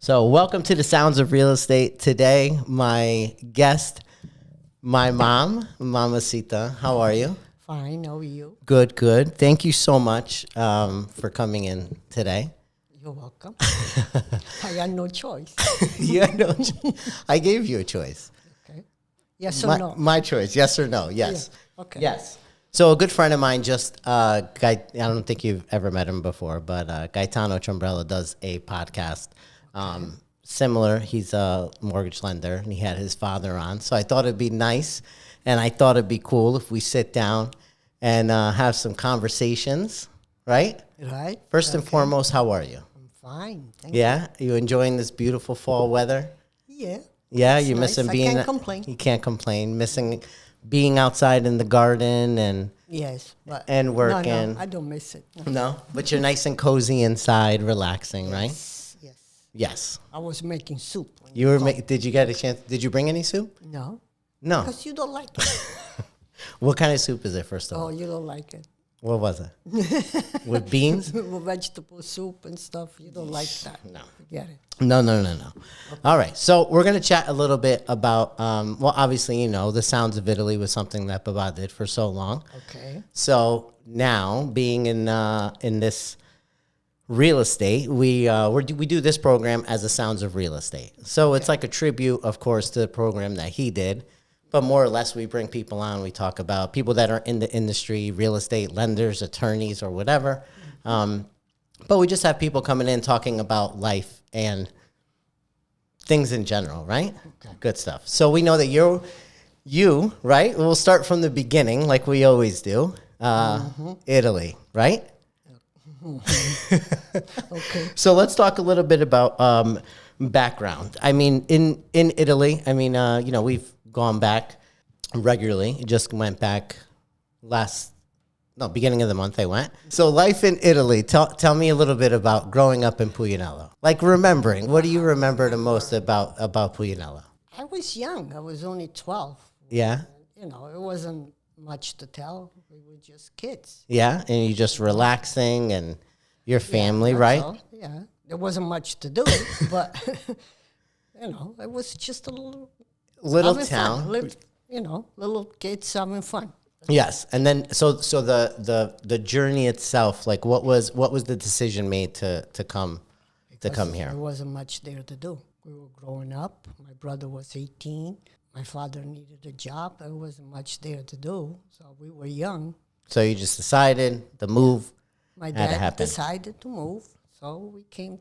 So welcome to the Sounds of Real Estate. Today, my guest, my mom, Mamacita. How are you? Fine, how are you? Good, good. Thank you so much for coming in today. You're welcome. I had no choice. I gave you a choice. Okay. Yes or no? My choice, yes or no, yes. Yeah. Okay. Yes. So a good friend of mine I don't think you've ever met him before, but Gaetano Chambrella does a podcast similar. He's a mortgage lender, and he had his father on. So I thought it'd be nice, and I thought it'd be cool if we sit down and have some conversations, right? Right. First and foremost, how are you? I'm fine. Thank Yeah? You enjoying this beautiful fall weather? you. Yeah. Yeah, It's you're nice. missing I being... can't complain. You can't complain. Missing being outside in the garden and Yes. But and working. No, I don't miss it. No. No? But you're nice and cozy inside, relaxing, right? Yes. Yes. I was making soup. when You were. called. Did you get a chance? Did you bring any soup? No. No. Because you don't like it. What kind of soup is it? First of Oh, all, you don't like it. what was it? With beans? Vegetable soup and stuff. You don't like that. No. Forget it. No. All right. So we're gonna chat a little bit about. Well, obviously, the Sounds of Italy was something that Baba did for so long. Okay. So now, being in this real estate, we do this program as the Sounds of Real Estate. So it's like a tribute, of course, to the program that he did. But more or less, we bring people on. We talk about people that are in the industry, real estate, lenders, attorneys, or whatever. But we just have people coming in talking about life and things in general, right? Okay. Good stuff. So we know that you, right? We'll start from the beginning, like we always do. Italy, right? Okay. So let's talk a little bit about background. I mean, in Italy, we've gone back regularly. Just went back beginning of the month I went. So life in Italy, tell me a little bit about growing up in Puglianello. Like remembering, what do you remember the most about Puglianello? I was young. I was only 12. Yeah? It wasn't much to tell. We were just kids. Yeah? And you just relaxing and your family, That's right? all. Yeah. There wasn't much to do, but, it was just a Little having town. Fun. Little kids having fun. Yes, and then so the journey itself, like what was the decision made to come here? There wasn't much there to do. We were growing up. My brother was 18. My father needed a job. There wasn't much there to do, so we were young. So you just decided the move. My had to dad happen. decided to move, so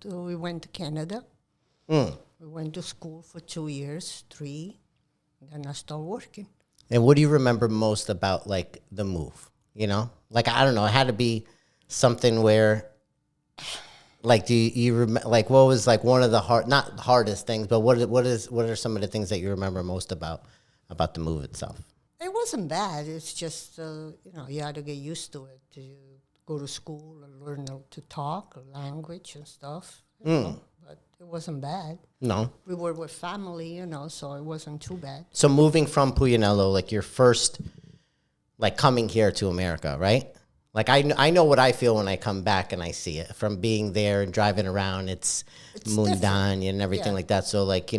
we went to Canada. Mm. We went to school for 2 years, 3, and then I started working. And what do you remember most about like the move? Like I don't know, it had to be something where, like, do you remember? Like, what was like one of the not hardest things, but what are some of the things that you remember most about the move itself? It wasn't bad. It's just you had to get used to it. To go to school and learn to talk, a language and stuff. But it wasn't bad. No. We were with family, so it wasn't too bad. So moving from Puglianello, like your first, like coming here to America, right? Like I know what I feel when I come back and I see it from being there and driving around. It's mundane and everything like that. So like,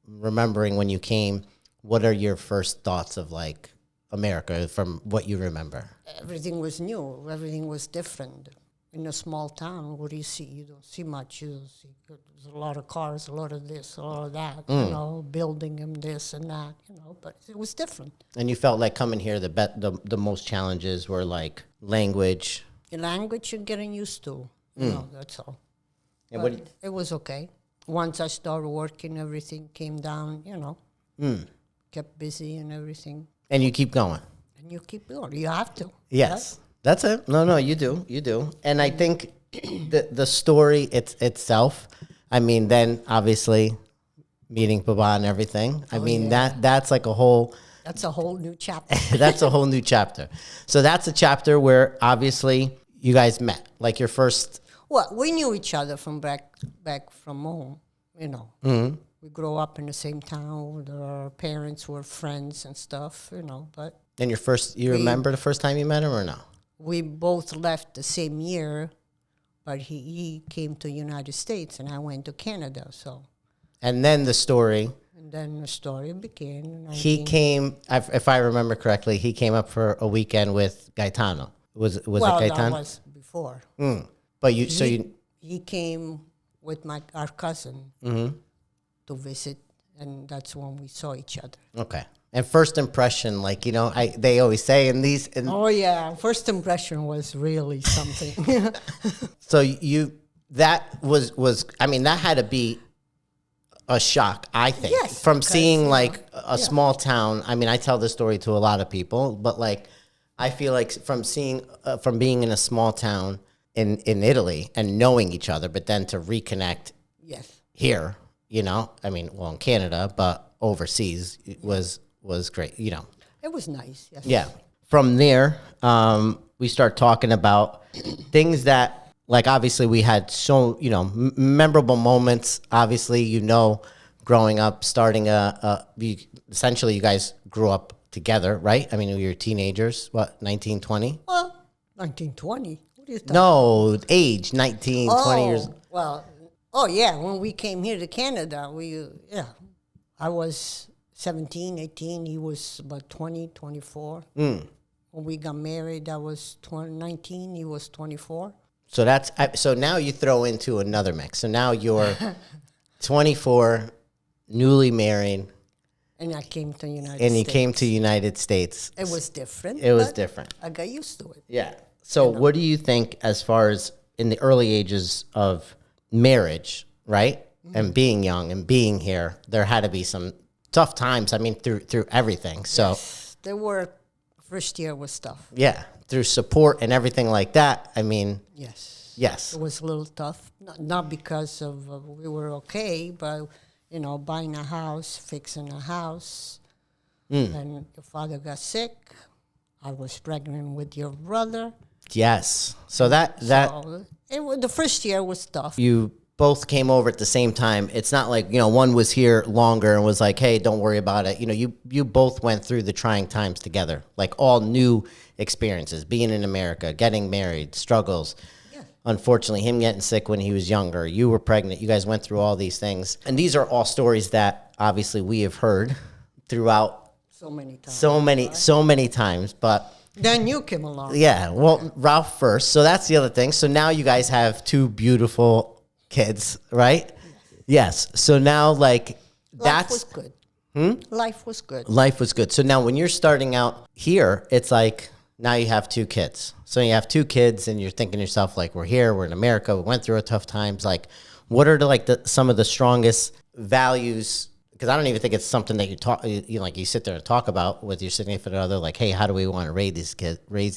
remembering when you came, what are your first thoughts of like America from what you remember? Everything was new. Everything was different. In a small town, what do you see? You don't see much. You don't see. There's a lot of cars, a lot of this, a lot of that. Building and this and that. But it was different. And you felt like coming here, the most challenges were like language. The language you're getting used to. That's all. And But it was okay. Once I started working, everything came down. Kept busy and everything. And you keep going. And you keep going. You have to. Yes. Right? That's it. No, you do. And I think the story itself, I mean, then obviously meeting Baba and everything. That's like a whole... That's a whole new chapter. That's a whole new chapter. So that's a chapter where obviously you guys met, like your first... Well, we knew each other from back from home, Mm-hmm. We grew up in the same town. Our parents were friends and stuff, but... And you remember the first time you met him or no? We both left the same year, but he came to United States, and I went to Canada. So, And then the story, and then the story began. he came, if I remember correctly, he came up for a weekend with Gaetano. Was it Well, that Gaetano? was before. But you, He came with our cousin to visit, and that's when we saw each other. okay. And first impression, like, you know, they always say in these, Oh yeah, first impression was really something. so that was, I mean, that had to be a shock, I think, Yes, from because, seeing like a small town. I mean, I tell this story to a lot of people, but like, I feel like from being in a small town in Italy and knowing each other, but then to reconnect Yes. here, you know, I mean, well, in Canada, but overseas was great, you know. It was nice. Yes. Yeah. From there, we start talking about things that, like, obviously we had so, you know, memorable moments. Obviously, you know, growing up, starting essentially you guys grew up together, right? I mean, you were teenagers, what, 19, 20? Well, 1920. What are you talking? No, age, 19, 20 years. Well, yeah. When we came here to Canada, I was 17, 18. He was about 20, 24. When we got married, I was 19. He was 24. So so now you throw into another mix. So now you're 24, newly married, And I came to United and States. you came to United States. It was different. It was but different. I got used to it. Yeah. So what do you think as far as in the early ages of marriage, right? And being young and being here, there had to be some tough times. I mean, through everything. So There were, first year was tough. yeah, through support and everything like that. I mean, yes. It was a little tough. Not because of we were okay, but, you know, buying a house, fixing a house. And your father got sick. I was pregnant with your brother. Yes. So So the first year was tough. you both came over at the same time. It's not like, you know, one was here longer and was like, hey, don't worry about it. You know, you both went through the trying times together, like all new experiences, being in America, getting married, struggles. Yeah. Unfortunately, him getting sick when he was younger. You were pregnant. You guys went through all these things. And these are all stories that obviously we have heard throughout So many times. so many times. But Then you came along. yeah, well, Ralph first. So that's the other thing. So now you guys have two beautiful kids, right? Yes. So now, like, Life was good. Life was good. life was good. So now when you're starting out here, it's like now you have two kids. So you have two kids and you're thinking to yourself, like, we're here, we're in America, we went through a tough times. Like, what are some of the strongest values? Because I don't even think it's something that you sit there and talk about with your significant other, like, hey, how do we want to raise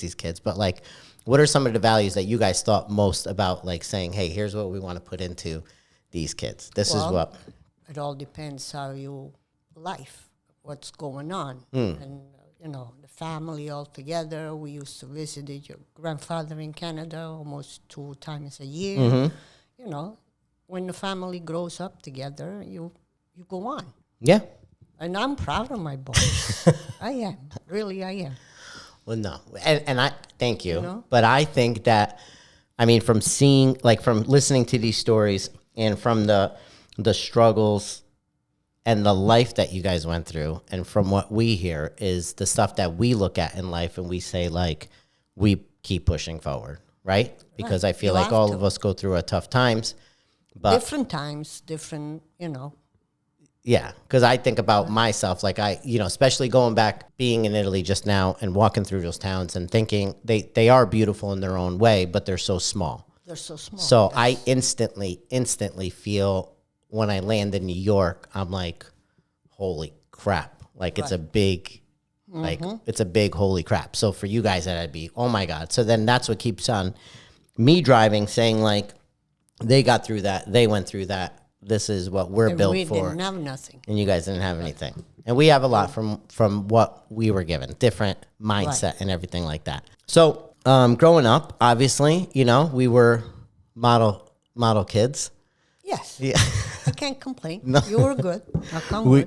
these kids? But like, what are some of the values that you guys thought most about, like saying, hey, here's what we want to put into these kids. This is what. It all depends how you life, what's going on. And, you know, the family all together. We used to visit your grandfather in Canada almost 2 times a year. You know, when the family grows up together, you go on. Yeah. And I'm proud of my boys. I am. Really, I am. Well, no. And I thank you. You know? But I think that, I mean, from listening to these stories and from the struggles and the life that you guys went through, and from what we hear is the stuff that we look at in life and we say, like, we keep pushing forward, right? Because I feel You like have all to. of us go through tough times. But Different times, different, you know. yeah, because I think about myself, like especially going back, being in Italy just now and walking through those towns and thinking they are beautiful in their own way, but they're so small. They're so small. So yes. I instantly feel when I land in New York, I'm like, holy crap. Like it's a big, it's a big holy crap. So for you guys, that'd be, oh my God. So then that's what keeps on me driving, saying like, they got through that. They went through that. This is what we're And built we for. didn't have nothing. And you guys didn't have anything. And we have a lot from what we were given, different mindset and everything like that. So growing up, obviously, we were model kids. Yes. Yeah. I can't complain. You were good.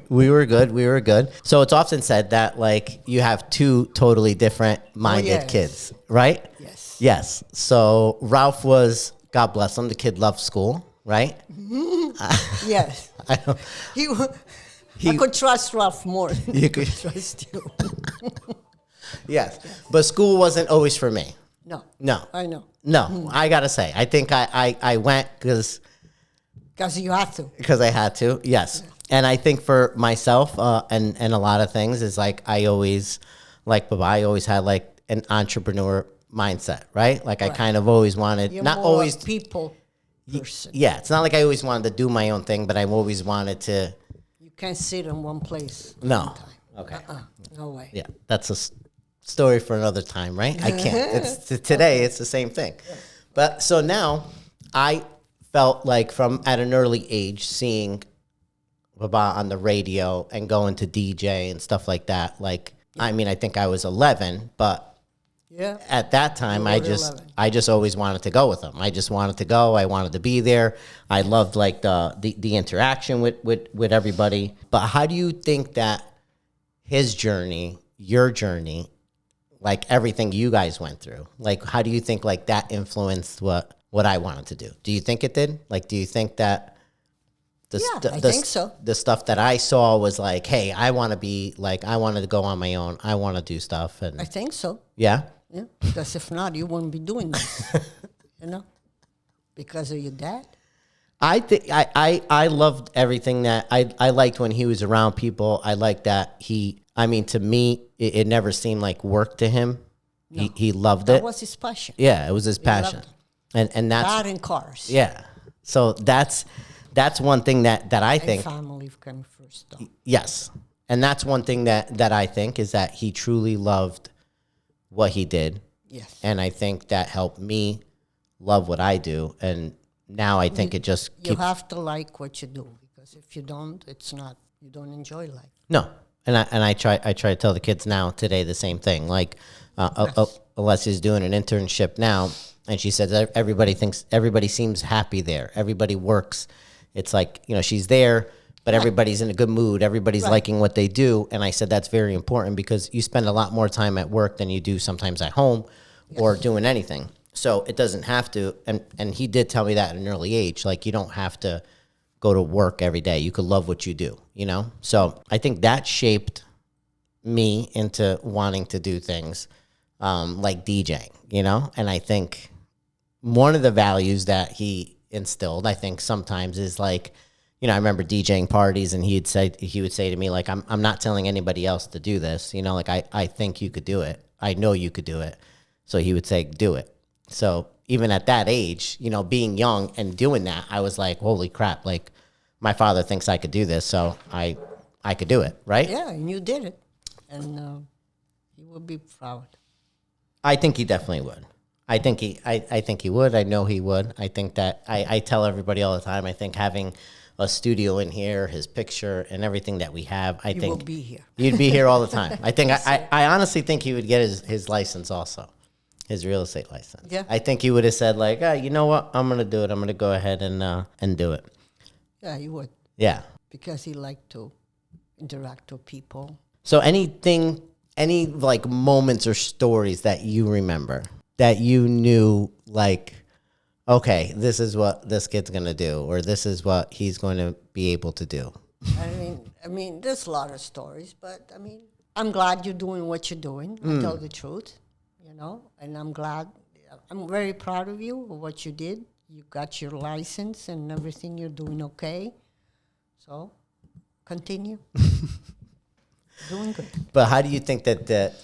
We were good. We were good. So it's often said that like you have two totally different minded yes. kids, right? Yes. Yes. So Ralph was God bless him. The kid loved school, right? Yes. I don't, I could trust Ralph more than You I could could- trust you. yes. But school wasn't always for me. No. No. I know. No, I got to say. I think I went because Because you have to. I had to, yes. And I think for myself and a lot of things is like I always, like Baba, I always had like an entrepreneur mindset, right? Like I Right. kind of always wanted, You're not more always, a people person. yeah, it's not like I always wanted to do my own thing, but I always wanted to, You can't sit in one place. no. All the time. Okay. No way. Yeah, that's a story for another time, right? I can't. Today, it's the same thing. But so now I felt like from at an early age seeing Baba on the radio and going to DJ and stuff like that. Like, I mean, I think I was 11, but Yeah. at that time, You were 11. I just always wanted to go with him. I just wanted to go. I wanted to be there. I loved like the interaction with everybody. But how do you think that his journey, your journey, like everything you guys went through, like how do you think like that influenced what I wanted to do? Do you think it did? Like, do you think that I think so. the stuff that I saw was like, hey, I want to be like, I wanted to go on my own. I want to do stuff. And I think so. yeah. Yeah. Because if not, you wouldn't be doing this. You know? Because of your dad. I think I loved everything that I liked when he was around people. I liked that I mean, to me, it never seemed like work to him. No. He loved That it. was his passion. Yeah, it was his passion. And that's That and cars. yeah. So that's one thing that I think. Family came first, though. Yes. And that's one thing that I think is that he truly loved what he did. Yes. And I think that helped me love what I do. And now I think it just You have to like what you do, because if you don't, you don't enjoy life. No. And I try to tell the kids now today the same thing. Like Alessia's doing an internship now, and she says everybody seems happy there. Everybody works. It's like, she's there, but everybody's in a good mood. Everybody's liking what they do. And I said that's very important because you spend a lot more time at work than you do sometimes at home or doing anything. So it doesn't have to. And he did tell me that at an early age. Like, you don't have to go to work every day. You could love what you do, So I think that shaped me into wanting to do things like DJing, And I think one of the values that he instilled, I think sometimes is like, I remember DJing parties and he would say to me, like, I'm not telling anybody else to do this, like I think you could do it. I know you could do it. So he would say, do it. So even at that age, being young and doing that, I was like, holy crap, like my father thinks I could do this. So I could do it. Right. Yeah. And you did it. And he would be proud. I think he definitely would. I think he would. I know he would. I think that I tell everybody all the time, I think having a studio in here, his picture and everything that we have, I think will be here. You'd be here all the time. I think I honestly think he would get his license also, his real estate license. Yeah. I think he would have said like, you know what, I'm gonna do it. I'm gonna go ahead and do it. Yeah, he would. Yeah. Because he liked to interact with people. So any like moments or stories that you remember that you knew like, okay, this is what this kid's going to do, or this is what he's going to be able to do? I mean, there's a lot of stories, but I mean, I'm glad you're doing what you're doing. I tell the truth, and I'm very proud of you for what you did. You got your license and everything. You're doing okay. So continue. Doing good. But how do you think that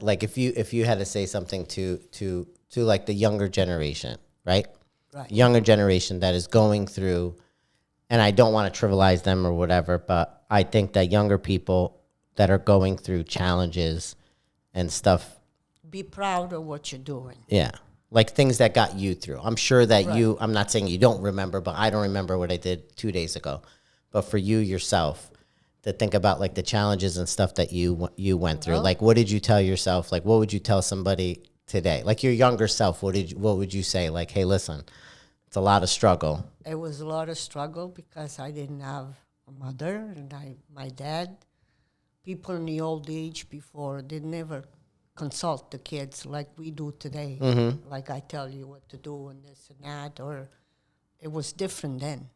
like if you had to say something to like the younger generation, right? Right. Younger generation that is going through, and I don't want to trivialize them or whatever, but I think that younger people that are going through challenges and stuff. Be proud of what you're doing. Yeah. Like things that got you through. I'm sure that I'm not saying you don't remember, but I don't remember what I did 2 days ago. But for you yourself, to think about like the challenges and stuff that you went through. Like, what did you tell yourself? Like, what would you tell somebody today? Like your younger self, what would you say? Like, hey, listen, it's a lot of struggle. It was a lot of struggle because I didn't have a mother and my dad. People in the old age before, they never consult the kids like we do today. Like I tell you what to do and this and that, or it was different then.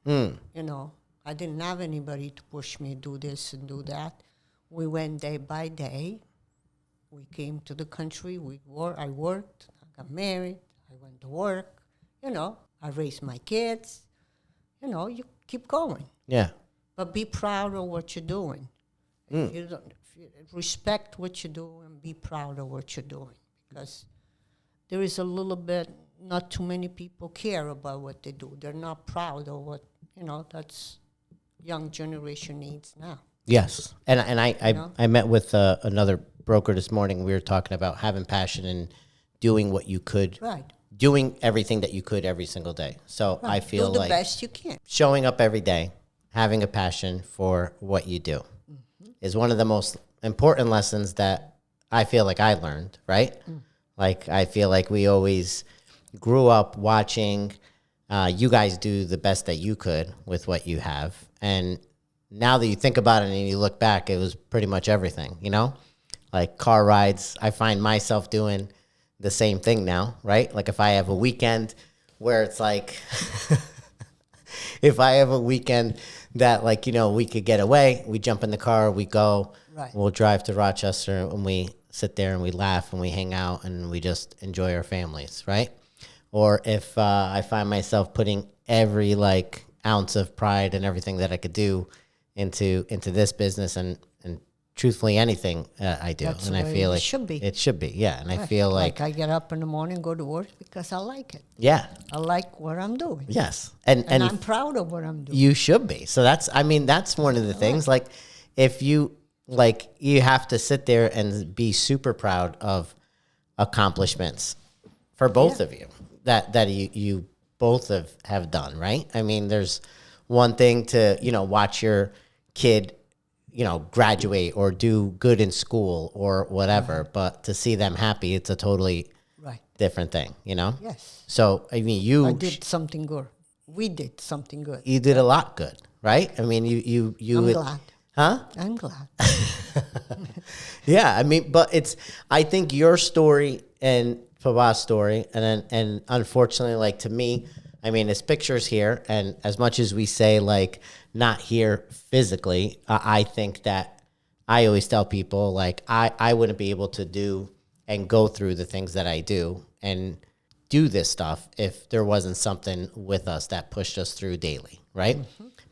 You know, I didn't have anybody to push me to do this and do that. We went day by day. We came to the country. I worked. I got married. I went to work. You know, I raised my kids. You know, you keep going. Yeah. But be proud of what you're doing. If you respect what you do and be proud of what you're doing. Because there is a little bit, not too many people care about what they do. They're not proud of what, you know, that's young generation needs now. Yes. And I met with another broker this morning. We were talking about having passion and doing what you could. Right. Doing everything that you could every single day. So Right. I feel do the like best you can. showing up every day, having a passion for what you do is one of the most important lessons that I feel like I learned, right? Like I feel like we always grew up watching you guys do the best that you could with what you have. And now that you think about it and you look back, it was pretty much everything, you know? Like car rides, I find myself doing the same thing now, right? Like if I have a weekend where it's like, if I have a weekend that like, you know, we could get away, we jump in the car, we go, Right. we'll drive to Rochester and we sit there and we laugh and we hang out and we just enjoy our families, right? Or if I find myself putting every like ounce of pride and everything that I could do into this business and truthfully anything I do. That's and the I way feel it like should be. it should be, yeah. And I Right. feel like I get up in the morning, go to work because I like it. yeah, I like what I'm doing. yes. And I'm proud of what I'm doing. You should be. So that's one of the things. Like if you you have to sit there and be super proud of accomplishments for both of you that you both have done, right? I mean, there's one thing to, you know, watch your kid, you know, graduate or do good in school or whatever, but to see them happy, it's a totally Right. different thing, you know? Yes. So, I mean, I did something good. We did something good. you did a lot good, right? I mean, you I'm glad. Huh? I'm glad. Yeah, I mean, but I think your story and Papa's story, and unfortunately, like to me, I mean, it's pictures here, and as much as we say like not here physically, I think that I always tell people like I wouldn't be able to do and go through the things that I do and do this stuff if there wasn't something with us that pushed us through daily, right?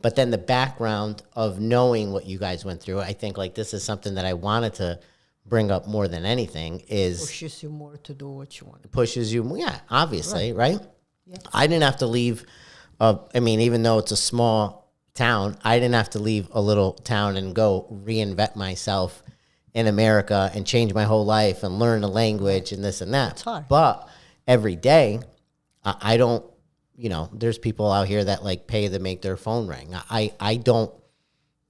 But then the background of knowing what you guys went through, I think like this is something that I wanted to bring up more than anything is Pushes you more to do what you want to do. pushes you. Yeah, obviously, right? Yes. I didn't have to leave. I mean, even though it's a small town, I didn't have to leave a little town and go reinvent myself in America and change my whole life and learn the language and this and that. It's hard. But every day, I don't. You know, there's people out here that like pay to make their phone ring. I don't.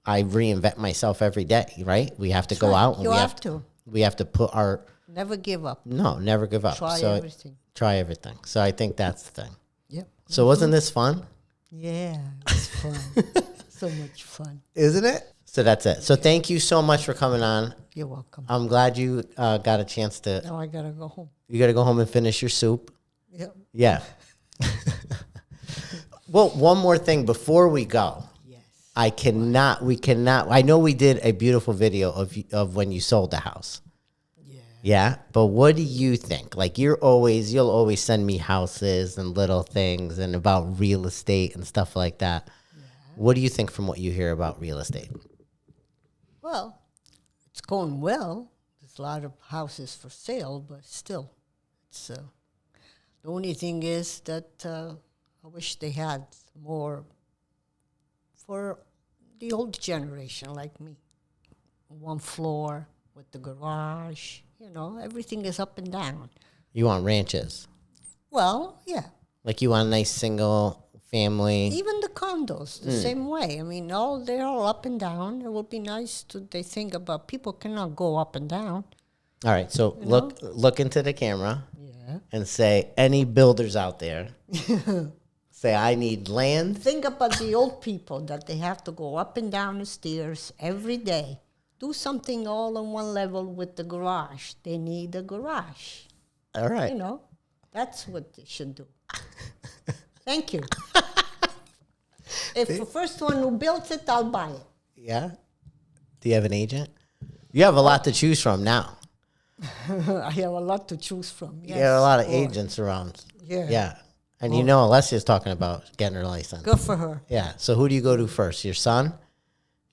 I reinvent myself every day, right? We have to go out. And You have to. We have to put our Never give up. never give up. Try So everything. try everything. So I think that's the thing. Yep. So wasn't this fun? Yeah, it was fun. So much fun. Isn't it? So that's it. So thank you so much for coming on. You're welcome. I'm glad you got a chance to. Now I gotta go home. You got to go home and finish your soup. Yep. Yeah. Well, one more thing before we go. Yes. We cannot. I know we did a beautiful video of when you sold the house. Yeah. Yeah, but what do you think? Like you'll always send me houses and little things and about real estate and stuff like that. Yeah. What do you think from what you hear about real estate? Well, it's going well. There's a lot of houses for sale, but still, it's the only thing is that I wish they had more for the old generation like me. One floor with the garage, you know, everything is up and down. You want ranches? Well, yeah. Like you want a nice single family? Even the condos, the same way. I mean, they're all up and down. It would be nice they think about people cannot go up and down. All right, so look into the camera Yeah. and say, any builders out there, say, I need land. Think about the old people that they have to go up and down the stairs every day do something all on one level with the garage. They need a garage. All right. You know, that's what they should do. Thank you. If the first one who builds it, I'll buy it. Yeah. Do you have an agent? You have a lot to choose from now. I have a lot to choose from. Yes, You have a lot of boy. agents around. Yeah. Yeah. And you know Alessia's talking about getting her license. Good for her. Yeah. So who do you go to first? Your son?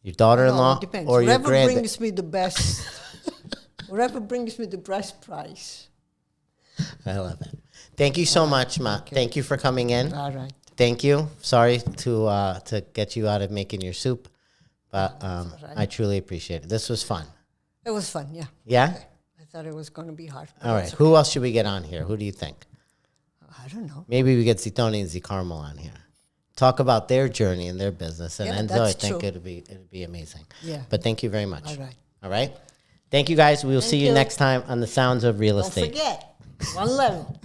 Your No, daughter-in-law? it depends. Or your Whoever grand? brings me the best, whoever brings me the best price. I love it. Thank you so much, Ma. Thank you for coming in. All right. Thank you. Sorry to get you out of making your soup, but I truly appreciate it. This was fun. It was fun, yeah. Yeah? I thought it was going to be hard. All right. Who else should we get on here? Who do you think? I don't know. Maybe we get Zitoni and Carmel on here. Talk about their journey and their business. And Yeah, Enzo, I that's think true. it'd be amazing. Yeah. But thank you very much. All right. All right. Thank you guys. We will see you you. next time on the Sounds of Real Don't Estate. forget, one level.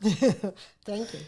Thank you.